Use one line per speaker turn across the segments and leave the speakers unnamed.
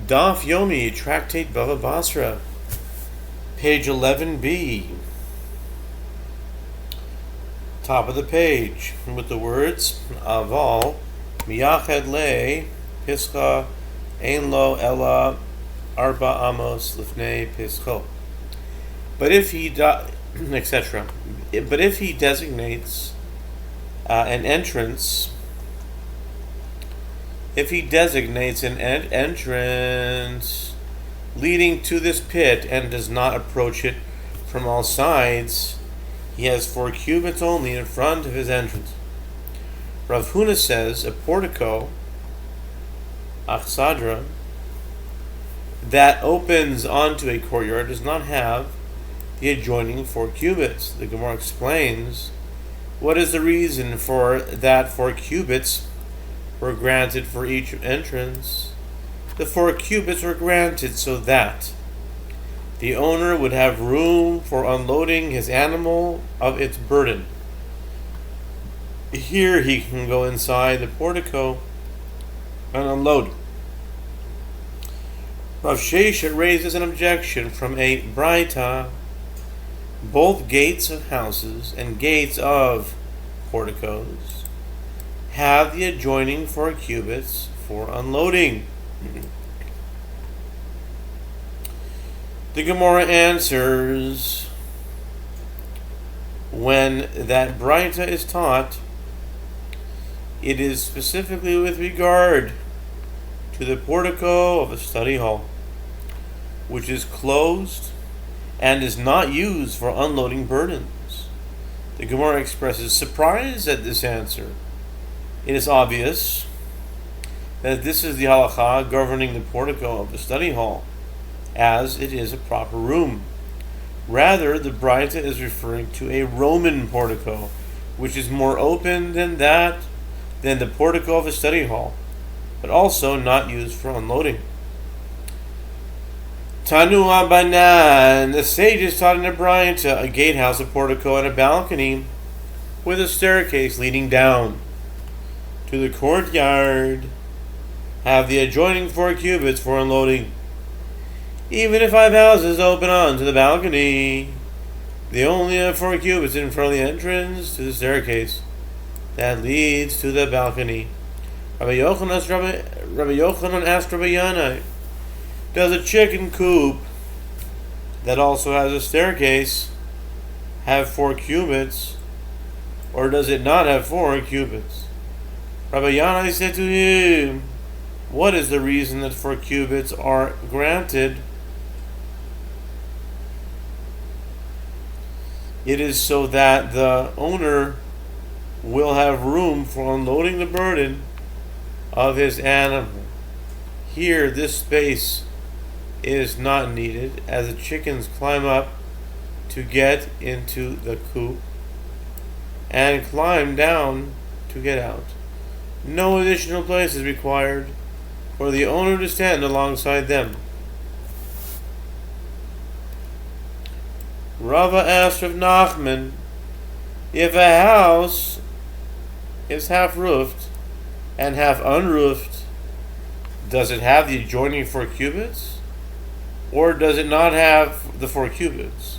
Daf Yomi, Tractate Bava Batra, page 11b, top of the page, with the words Aval Miyached Le Pischa Ein Lo Ella Arba Amos Lifnei Pischo. But if he etc. But if he designates an entrance. If he designates an entrance leading to this pit and does not approach it from all sides, he has 4 cubits only in front of his entrance. Rav Huna says a portico, achsadra, that opens onto a courtyard does not have the adjoining 4 cubits. The Gemara explains what is the reason for that 4 cubits were granted for each entrance. The 4 cubits were granted so that the owner would have room for unloading his animal of its burden. Here he can go inside the portico and unload. Rav Sheshet raises an objection from a Braita. Both gates of houses and gates of porticos have the adjoining 4 cubits for unloading. The Gemara answers, when that Braita is taught, it is specifically with regard to the portico of a study hall, which is closed and is not used for unloading burdens. The Gemara expresses surprise at this answer. It is obvious that this is the halakha governing the portico of the study hall, as it is a proper room. Rather, the Braita is referring to a Roman portico, which is more open than the portico of a study hall, but also not used for unloading. Tanu Abanan, the sages taught in a Braita a gatehouse, a portico, and a balcony with a staircase leading down to the courtyard have the adjoining 4 cubits for unloading. Even if 5 houses open onto the balcony, they only have 4 cubits in front of the entrance to the staircase that leads to the balcony. Rabbi Yochanan asked Rabbi Yanai, does a chicken coop that also has a staircase have 4 cubits, or does it not have 4 cubits? Rabbi Yanai said to him, what is the reason that 4 cubits are granted? It is so that the owner will have room for unloading the burden of his animal. Here, this space is not needed, as the chickens climb up to get into the coop and climb down to get out. No additional place is required for the owner to stand alongside them. Rava asked Rav Nachman, if a house is half roofed and half unroofed, does it have the adjoining 4 cubits? Or does it not have the 4 cubits?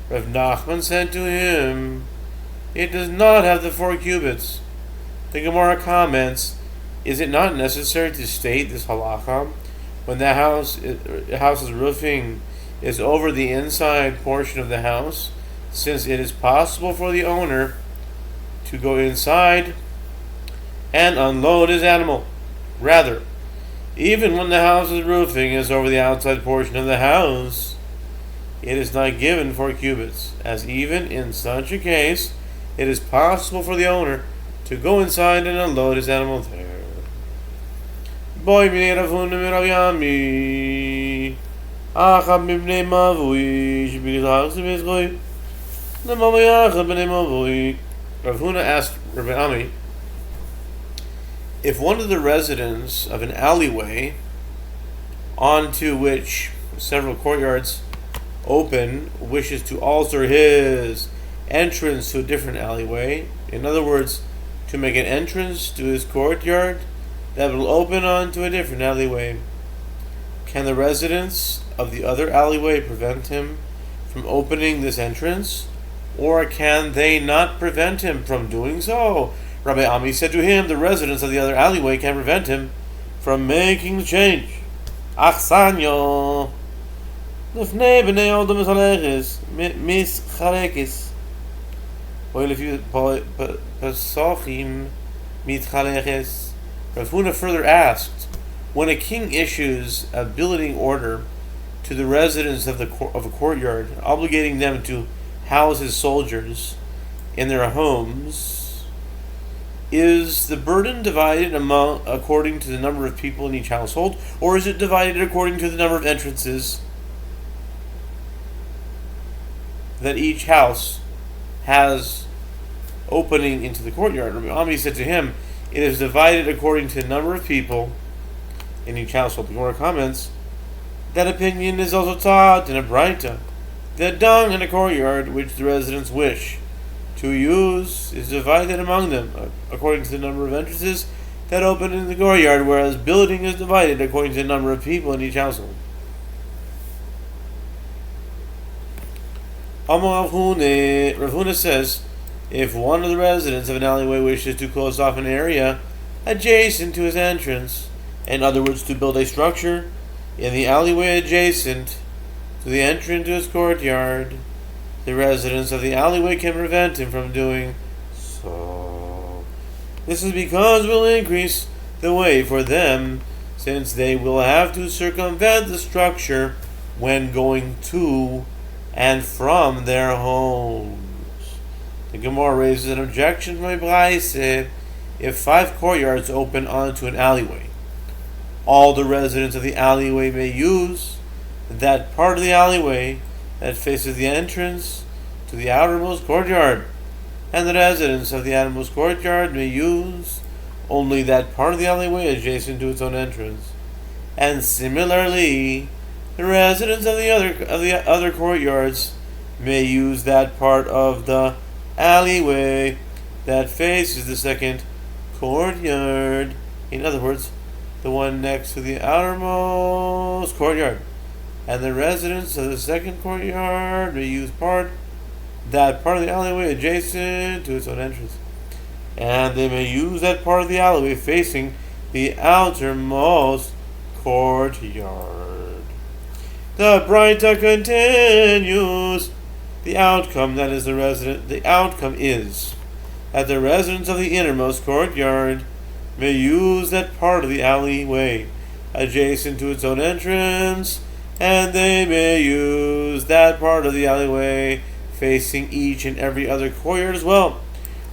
Rav Nachman said to him, it does not have the 4 cubits. The Gemara comments, is it not necessary to state this halakha when the house's roofing is over the inside portion of the house, since it is possible for the owner to go inside and unload his animal? Rather, even when the house's roofing is over the outside portion of the house, it is not given 4 cubits, as even in such a case, it is possible for the owner to go inside and unload his animal there. Boy Rav Huna Rav Yami Achab Mibnei Mavui Shibigazah Rav Huna asked Rabbi Ami, if one of the residents of an alleyway onto which several courtyards open wishes to alter his entrance to a different alleyway, in other words, to make an entrance to his courtyard that will open onto a different alleyway, can the residents of the other alleyway prevent him from opening this entrance, or can they not prevent him from doing so? Rabbi Ami said to him, the residents of the other alleyway can prevent him from making the change. Achsanyo Lefnei b'nei odom mischalekis Oilefyu pasochim mitchalekis. Rav Huna further asked, when a king issues a billeting order to the residents of a courtyard, obligating them to house his soldiers in their homes, is the burden divided according to the number of people in each household, or is it divided according to the number of entrances that each house has opening into the courtyard? Rabbi Ami said to him, it is divided according to the number of people in each household. The Gemara comments, that opinion is also taught in a Braita. The dung in a courtyard which the residents wish to use is divided among them according to the number of entrances that open in the courtyard, whereas building is divided according to the number of people in each household. Rav Huna says, if one of the residents of an alleyway wishes to close off an area adjacent to his entrance, in other words, to build a structure in the alleyway adjacent to the entrance to his courtyard, the residents of the alleyway can prevent him from doing so. This is because it will increase the way for them, since they will have to circumvent the structure when going to and from their homes. The Gemara raises an objection from a Braisa. If 5 courtyards open onto an alleyway, all the residents of the alleyway may use that part of the alleyway that faces the entrance to the outermost courtyard, and the residents of the outermost courtyard may use only that part of the alleyway adjacent to its own entrance. And similarly, the residents of the other courtyards may use that part of the alleyway that faces the second courtyard. In other words, the one next to the outermost courtyard. And the residents of the second courtyard may use that part of the alleyway adjacent to its own entrance. And they may use that part of the alleyway facing the outermost courtyard. The Braita continues. The outcome is that the residents of the innermost courtyard may use that part of the alleyway adjacent to its own entrance, and they may use that part of the alleyway facing each and every other courtyard as well.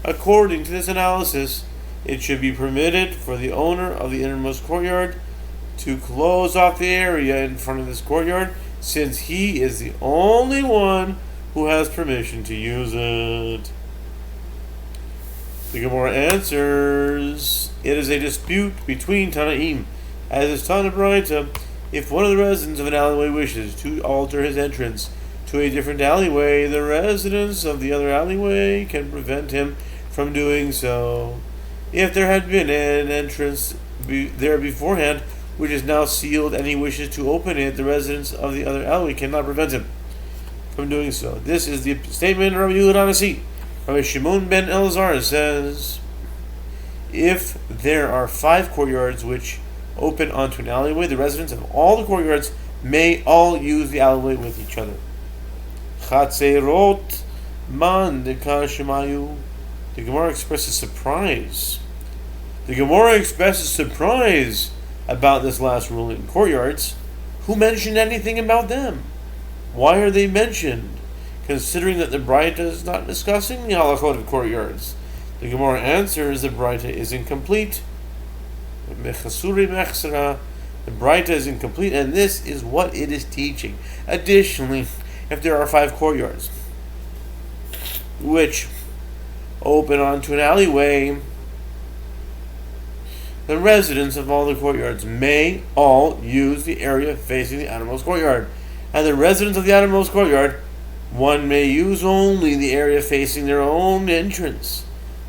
According to this analysis, it should be permitted for the owner of the innermost courtyard to close off the area in front of this courtyard, since he is the only one who has permission to use it. The Gemara answers, it is a dispute between Tanaim, as is taught in Braita. If one of the residents of an alleyway wishes to alter his entrance to a different alleyway, the residents of the other alleyway can prevent him from doing so. If there had been an entrance there beforehand, which is now sealed, and he wishes to open it, the residents of the other alleyway cannot prevent him from doing so. This is the statement of Rabbi Yehuda Nasi. Rabbi Shimon ben Elazar says, if there are 5 courtyards which open onto an alleyway, the residents of all the courtyards may all use the alleyway with each other. Chatzeirot man dekar shemayu. The Gemara expresses surprise. About this last ruling. Courtyards, who mentioned anything about them? Why are they mentioned, considering that the Braita is not discussing the halachot of courtyards? The Gemara answers, the Braita is incomplete. The Braita is incomplete, and this is what it is teaching. Additionally, if there are 5 courtyards which open onto an alleyway, the residents of all the courtyards may all use the area facing the outermost courtyard. And the residents of the outermost courtyard, one may use only the area facing their own entrance.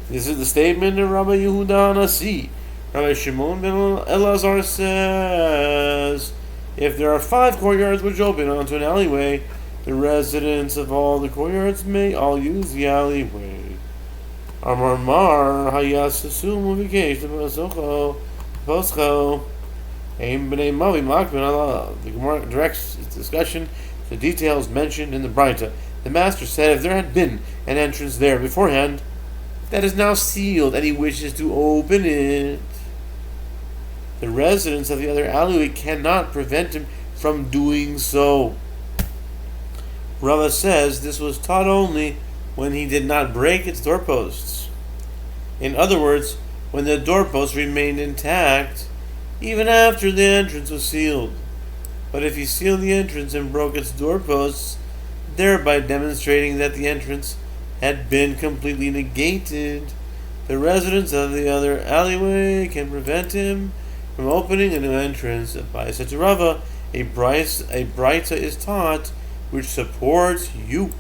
This is the statement of Rabbi Yehuda Nasi. Rabbi Shimon ben Elazar says, If there are 5 courtyards which open onto an alleyway, the residents of all the courtyards may all use the alleyway. Amar Mar Hayasasum Vacation Poscho Aim B'nei Mavi Makbin Allah. The Gemara directs its discussion to the details mentioned in the Brita. The master said if there had been an entrance there beforehand, that is now sealed, and he wishes to open it, the residents of the other alleyway cannot prevent him from doing so. Rava says this was taught only when he did not break its doorposts. In other words, when the doorposts remained intact, even after the entrance was sealed. But if he sealed the entrance and broke its doorposts, thereby demonstrating that the entrance had been completely negated, the residents of the other alleyway can prevent him from opening a new entrance. By such a Rava, a Brita is taught which supports you.